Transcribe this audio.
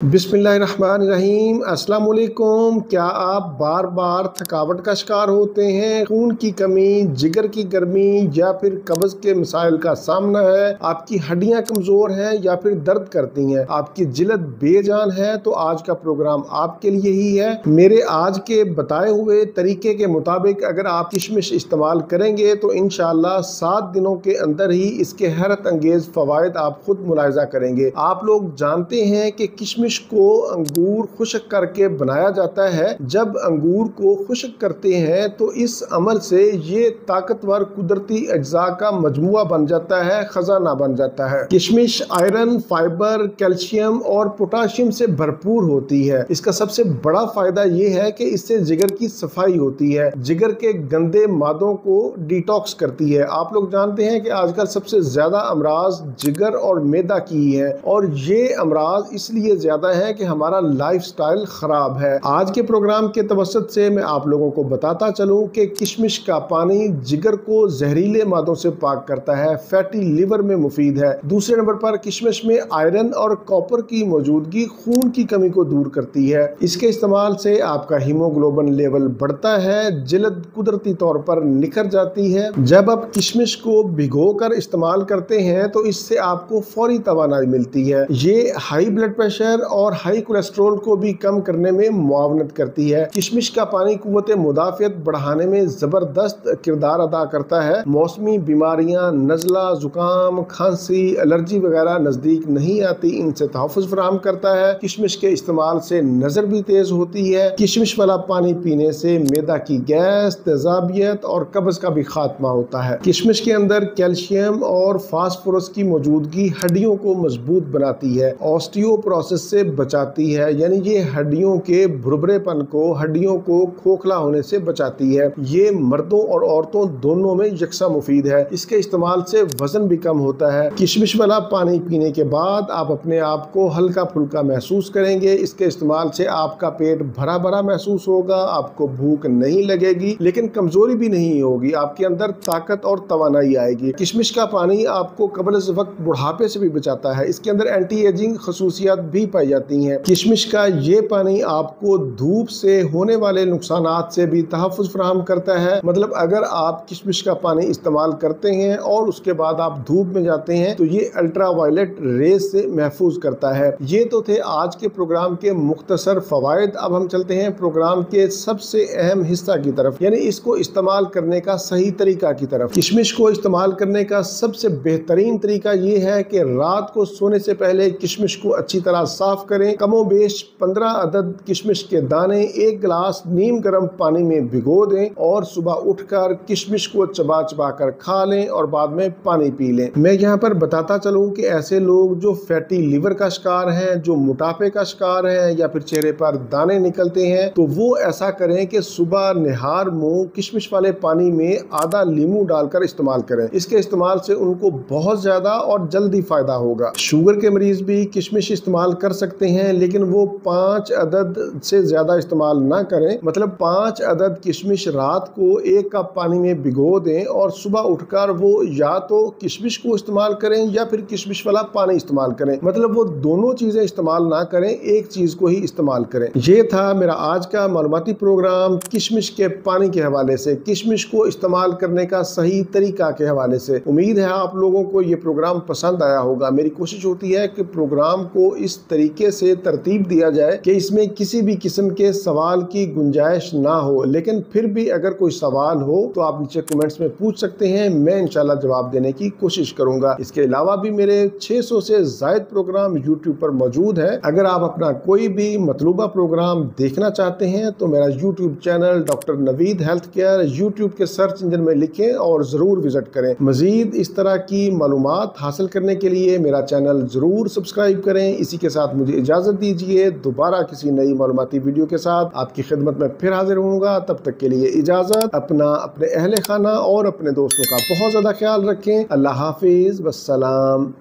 बिस्मिल्लाहिर्रहमानिर्रहीम। अस्सलाम वालेकुम। क्या आप बार बार थकावट का शिकार होते हैं, खून की कमी, जिगर की गर्मी या फिर कब्ज के मसाइल का सामना है, आपकी हड्डियां कमजोर हैं या फिर दर्द करती हैं, आपकी जिल्द बेजान है, तो आज का प्रोग्राम आपके लिए ही है। मेरे आज के बताए हुए तरीके के मुताबिक अगर आप किशमिश इस्तेमाल करेंगे तो इंशाअल्लाह 7 दिनों के अंदर ही इसके हैरत अंगेज फवायद आप खुद मुलाहिजा करेंगे। आप लोग जानते हैं कि किशमिश को अंगूर खुश्क करके बनाया जाता है। जब अंगूर को खुश्क करते हैं तो इस अमल से ये ताकतवर कुदरती अज्जा का मजमुआ बन जाता है, खजाना बन जाता है। किशमिश आयरन, फाइबर, कैल्शियम और पोटाशियम से भरपूर होती है। इसका सबसे बड़ा फायदा ये है कि इससे जिगर की सफाई होती है, जिगर के गंदे मादों को डिटॉक्स करती है। आप लोग जानते हैं कि आजकल सबसे ज्यादा अमराज जिगर और मैदा की है, और ये अमराज इसलिए ज्यादा है कि हमारा लाइफस्टाइल खराब है। आज के प्रोग्राम के तवसत से मैं आप लोगों को बताता चलूं कि किशमिश का पानी जिगर को जहरीले मादों से पाक करता है, फैटी लिवर में मुफीद है। दूसरे नंबर पर किशमिश में आयरन और कॉपर की मौजूदगी खून की कमी को दूर करती है। इसके इस्तेमाल से आपका हीमोग्लोबिन लेवल बढ़ता है, जिल्द कुदरती तौर पर निखर जाती है। जब आप किशमिश को भिगो कर इस्तेमाल करते हैं तो इससे आपको फौरी तवानाई मिलती है। ये हाई ब्लड प्रेशर और हाई कोलेस्ट्रॉल को भी कम करने में मुआवनत करती है। किशमिश का पानी कुव्वत मुदाफियत बढ़ाने में जबरदस्त किरदार अदा करता है। मौसमी बीमारियां, नज़ला, जुकाम, खांसी, एलर्जी वगैरह नजदीक नहीं आती, इनसे तहफ़्फ़ुज़ फराहम करता है। किशमिश के इस्तेमाल से नजर भी तेज होती है। किशमिश वाला पानी पीने से मैदा की गैस, तेजाबियत और कब्ज का भी खात्मा होता है। किशमिश के अंदर कैल्शियम और फास्फोरस की मौजूदगी हड्डियों को मजबूत बनाती है, ऑस्टियोपोरोसिस से बचाती है, यानी ये हड्डियों के भुरभुरेपन को, हड्डियों को खोखला होने से बचाती है। ये मर्दों और औरतों दोनों में यकसा मुफीद है। इसके इस्तेमाल से वजन भी कम होता है। किशमिश वाला पानी पीने के बाद आप अपने आप को हल्का फुल्का महसूस करेंगे। इसके इस्तेमाल से आपका पेट भरा भरा महसूस होगा, आपको भूख नहीं लगेगी, लेकिन कमजोरी भी नहीं होगी, आपके अंदर ताकत और तवानाई आएगी। किशमिश का पानी आपको कबल वक्त बुढ़ापे से भी बचाता है। इसके अंदर एंटी एजिंग खसूसियात भी पाई जाती हैं। किशमिश का ये पानी आपको धूप से होने वाले नुकसानात से भी तहफ़्फ़ुज़ फराहम करता है। मतलब अगर आप किशमिश का पानी इस्तेमाल करते हैं और उसके बाद आप धूप में जाते हैं तो ये अल्ट्रा वायलेट रेज से महफूज करता है। ये तो थे आज के प्रोग्राम के मुख्तसर फवायद। अब हम चलते हैं प्रोग्राम के सबसे अहम हिस्सा की तरफ, यानी इसको इस्तेमाल करने का सही तरीका की तरफ। किशमिश को इस्तेमाल करने का सबसे बेहतरीन तरीका ये है कि रात को सोने से पहले किशमिश को अच्छी तरह साफ करें। कमोबेश 15 अदद किशमिश के दाने 1 गिलास नीम गर्म पानी में भिगो दें और सुबह उठकर किशमिश को चबा चबा कर खा लें और बाद में पानी पी लें। मैं यहाँ पर बताता चलूँ कि ऐसे लोग जो फैटी लिवर का शिकार हैं, जो मोटापे का शिकार हैं या फिर चेहरे पर दाने निकलते हैं, तो वो ऐसा करें कि सुबह निहार मुंह किशमिश वाले पानी में आधा लीमू डालकर इस्तेमाल करें। इसके इस्तेमाल से उनको बहुत ज्यादा और जल्दी फायदा होगा। शुगर के मरीज भी किशमिश इस्तेमाल कर सकते हैं, लेकिन वो 5 अदद से ज्यादा इस्तेमाल ना करें। मतलब 5 अदद किशमिश रात को 1 कप पानी में भिगो दें और सुबह उठकर वो या तो किशमिश को इस्तेमाल करें या फिर किशमिश वाला पानी इस्तेमाल करें। मतलब वो दोनों चीजें इस्तेमाल ना करें, एक चीज को ही इस्तेमाल करें। ये था मेरा आज का मालूमाती प्रोग्राम किशमिश के पानी के हवाले से, किशमिश को इस्तेमाल करने का सही तरीका के हवाले से। उम्मीद है आप लोगों को ये प्रोग्राम पसंद आया होगा। मेरी कोशिश होती है कि प्रोग्राम को इस तरीके से तरतीब दिया जाए कि इसमें किसी भी किस्म के सवाल की गुंजाइश ना हो, लेकिन फिर भी अगर कोई सवाल हो तो आप नीचे कमेंट्स में पूछ सकते हैं, मैं इंशाल्लाह जवाब देने की कोशिश करूंगा। इसके अलावा भी मेरे 600 से जायद प्रोग्राम यूट्यूब पर मौजूद है। अगर आप अपना कोई भी मतलूबा प्रोग्राम देखना चाहते हैं तो मेरा YouTube channel doctor Naveed health care YouTube के सर्च इंजन में लिखें और जरूर विजिट करें। मजीद इस तरह की मालूमात हासिल करने के लिए मेरा चैनल जरूर सब्सक्राइब करें। इसी के साथ मुझे इजाजत दीजिए, दोबारा किसी नई मालूमाती वीडियो के साथ आपकी खिदमत में फिर हाजिर होऊंगा। तब तक के लिए इजाजत। अपना, अपने अहले खाना और अपने दोस्तों का बहुत ज्यादा ख्याल रखें। अल्लाह हाफिज, वस्सलाम।